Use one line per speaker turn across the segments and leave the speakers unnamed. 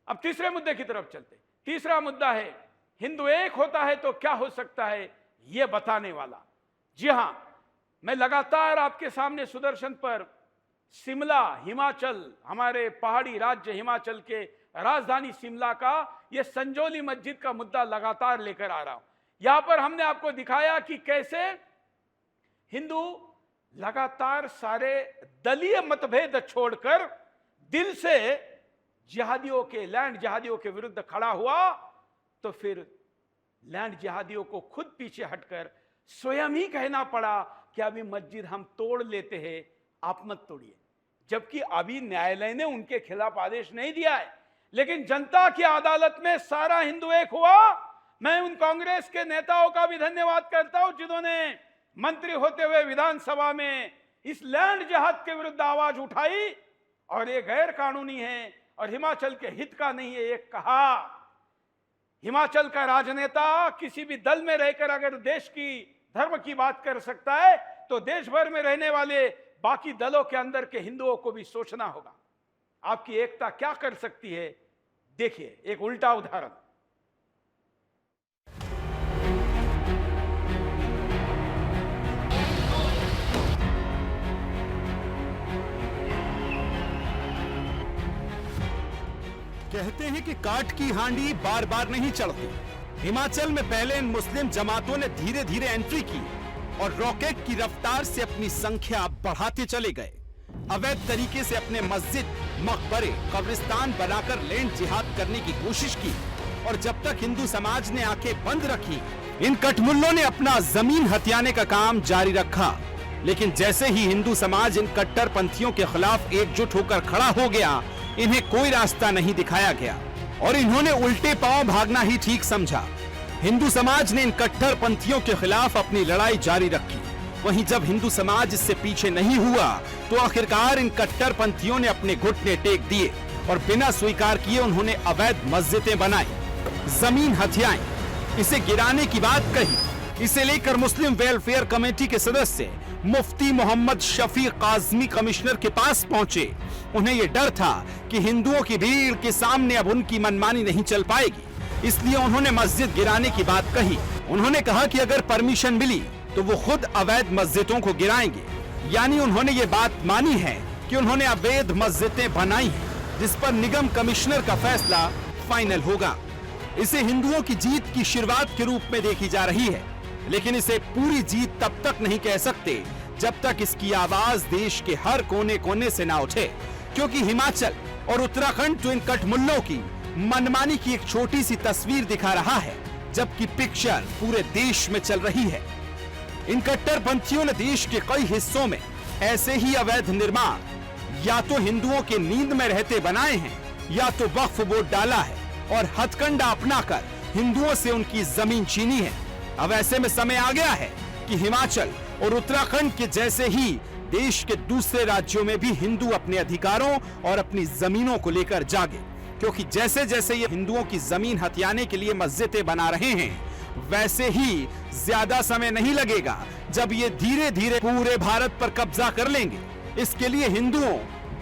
अब तीसरे मुद्दे की तरफ चलते। तीसरा मुद्दा है हिंदू एक होता है तो क्या हो सकता है, यह बताने वाला। जी हां, मैं लगातार आपके सामने सुदर्शन पर शिमला, हिमाचल, हमारे पहाड़ी राज्य हिमाचल के राजधानी शिमला का यह संजौली मस्जिद का मुद्दा लगातार लेकर आ रहा हूं। यहां पर हमने आपको दिखाया कि कैसे हिंदू लगातार सारे दलीय मतभेद छोड़कर दिल से जिहादियों के, लैंड जिहादियों के विरुद्ध खड़ा हुआ, तो फिर लैंड जिहादियों को खुद पीछे हटकर स्वयं ही कहना पड़ा कि अभी मस्जिद हम तोड़ लेते हैं, आप मत तोड़िए। जबकि अभी न्यायालय ने उनके खिलाफ आदेश नहीं दिया है, लेकिन जनता की अदालत में सारा हिंदू एक हुआ। मैं उन कांग्रेस के नेताओं का भी धन्यवाद करता हूं जिन्होंने मंत्री होते हुए विधानसभा में इस लैंड जिहाद के विरुद्ध आवाज उठाई और ये गैर कानूनी है और हिमाचल के हित का नहीं है, ये कहा। हिमाचल का राजनेता किसी भी दल में रहकर अगर देश की धर्म की बात कर सकता है तो देश भर में रहने वाले बाकी दलों के अंदर के हिंदुओं को भी सोचना होगा आपकी एकता क्या कर सकती है। देखिए एक उल्टा उदाहरण।
कहते हैं कि काठ की हांडी बार बार नहीं चढ़ती। हिमाचल में पहले इन मुस्लिम जमातों ने धीरे धीरे एंट्री की और रॉकेट की रफ्तार से अपनी संख्या बढ़ाते चले गए। अवैध तरीके से अपने मस्जिद, मकबरे, कब्रिस्तान बनाकर लैंड जिहाद करने की कोशिश की और जब तक हिंदू समाज ने आंखें बंद रखी, इन कटमुल्लों ने अपना जमीन हथियाने का काम जारी रखा। लेकिन जैसे ही हिंदू समाज इन कट्टरपंथियों के खिलाफ एकजुट होकर खड़ा हो गया, इन्हें कोई रास्ता नहीं दिखाया गया और इन्होंने उल्टे पांव भागना ही ठीक समझा। हिंदू समाज ने इन कट्टरपंथियों के खिलाफ अपनी लड़ाई जारी रखी। वहीं जब हिंदू समाज इससे पीछे नहीं हुआ तो आखिरकार इन कट्टरपंथियों ने अपने घुटने टेक दिए और बिना स्वीकार किए उन्होंने अवैध मस्जिदें बनाई, जमीन हथियाई, इसे गिराने की बात कही। इसे लेकर मुस्लिम वेलफेयर कमेटी के सदस्य मुफ्ती मोहम्मद शफीक काज़मी कमिश्नर के पास पहुंचे। उन्हें यह डर था कि हिंदुओं की भीड़ के सामने अब उनकी मनमानी नहीं चल पाएगी, इसलिए उन्होंने मस्जिद गिराने की बात कही। उन्होंने कहा कि अगर परमिशन मिली तो वो खुद अवैध मस्जिदों को गिराएंगे। यानी उन्होंने ये बात मानी है कि उन्होंने अवैध मस्जिदें बनाई हैं, जिस पर निगम कमिश्नर का फैसला फाइनल होगा। इसे हिंदुओं की जीत की शुरुआत के रूप में देखी जा रही है, लेकिन इसे पूरी जीत तब तक नहीं कह सकते जब तक इसकी आवाज देश के हर कोने कोने से ना उठे, क्योंकि हिमाचल और उत्तराखंड तो इन कटमुल्लों की मनमानी की एक छोटी सी तस्वीर दिखा रहा है, जबकि पिक्चर पूरे देश में चल रही है। इन कट्टरपंथियों ने देश के कई हिस्सों में ऐसे ही अवैध निर्माण या तो हिंदुओं के नींद में रहते बनाए हैं या तो वक्फ बोर्ड डाला है और हथकंडा अपनाकर हिंदुओं से उनकी जमीन छीनी है। अब ऐसे में समय आ गया है कि हिमाचल और उत्तराखंड के जैसे ही देश के दूसरे राज्यों में भी हिंदू अपने अधिकारों और अपनी जमीनों को लेकर जागे, क्योंकि जैसे जैसे ये हिंदुओं की जमीन हथियाने के लिए मस्जिदें बना रहे हैं, वैसे ही ज्यादा समय नहीं लगेगा जब ये धीरे धीरे पूरे भारत पर कब्जा कर लेंगे। इसके लिए हिंदुओं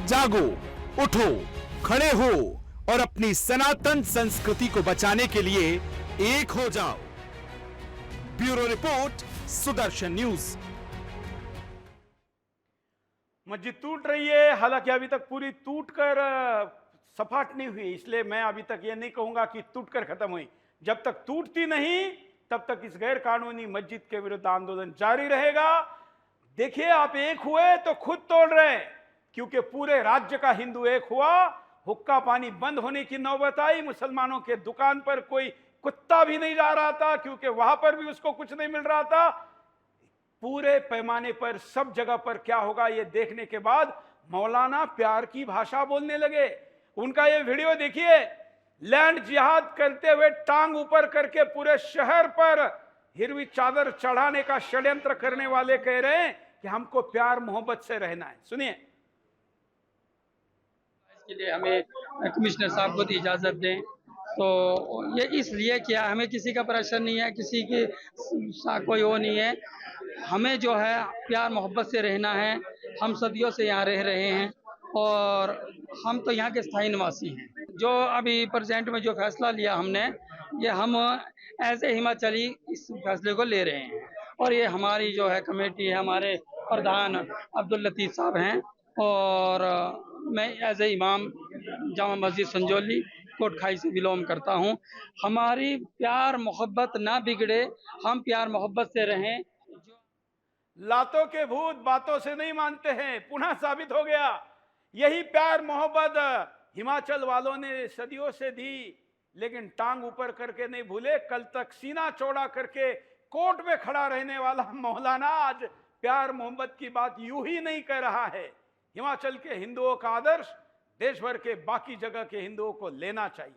जागो, उठो, खड़े हो और अपनी सनातन संस्कृति को बचाने के लिए एक हो जाओ। Bureau report, Sudarshan news.
मस्जिद टूट रही है, हालांकि अभी तक पूरी टूटकर सपाट नहीं हुई, इसलिए मैं अभी तक ये नहीं कहूंगा कि टूटकर खत्म हुई। जब तक टूटती नहीं तब तक इस गैर कानूनी मस्जिद के विरुद्ध आंदोलन जारी रहेगा। देखिए, आप एक हुए तो खुद तोड़ रहे, क्योंकि पूरे राज्य का हिंदू एक हुआ। हुक्का पानी बंद होने की नौबत आई, मुसलमानों के दुकान पर कोई कुत्ता भी नहीं जा रहा था, क्योंकि वहां पर भी उसको कुछ नहीं मिल रहा था। पूरे पैमाने पर सब जगह पर क्या होगा ये देखने के बाद मौलाना प्यार की भाषा बोलने लगे। उनका ये वीडियो देखिए, लैंड जिहाद करते हुए टांग ऊपर करके पूरे शहर पर हिरवी चादर चढ़ाने का षड्यंत्र करने वाले कह रहे हैं कि हमको प्यार मोहब्बत से रहना है। सुनिए।
इसके लिए हमें कमिश्नर साहब को इजाजत दें, तो ये इसलिए किया, हमें किसी का प्रेशर नहीं है, किसी की कोई वो नहीं है। हमें जो है प्यार मोहब्बत से रहना है। हम सदियों से यहाँ रह रहे हैं और हम तो यहाँ के स्थायी निवासी हैं। जो अभी प्रेजेंट में जो फैसला लिया हमने, ये हम एज ए हिमाचली इस फैसले को ले रहे हैं। और ये हमारी जो है कमेटी है, हमारे प्रधान अब्दुल लतीफ़ साहब हैं, और मैं एज ए इमाम जामा मस्जिद संजौली कोटखाई से बिलोंग करता हूँ। हमारी प्यार मोहब्बत ना बिगड़े, हम प्यार मोहब्बत से रहें।
लातों के भूत बातों से नहीं मानते हैं, पुनः साबित हो गया। यही प्यार मोहब्बत हिमाचल वालों ने सदियों से दी, लेकिन टांग ऊपर करके नहीं भूले। कल तक सीना चौड़ा करके कोर्ट में खड़ा रहने वाला मौलाना आज प्यार मोहब्बत की बात यूं ही नहीं कह रहा है। हिमाचल के हिंदुओं का आदर्श देश भर के बाकी जगह के हिंदुओं को लेना चाहिए।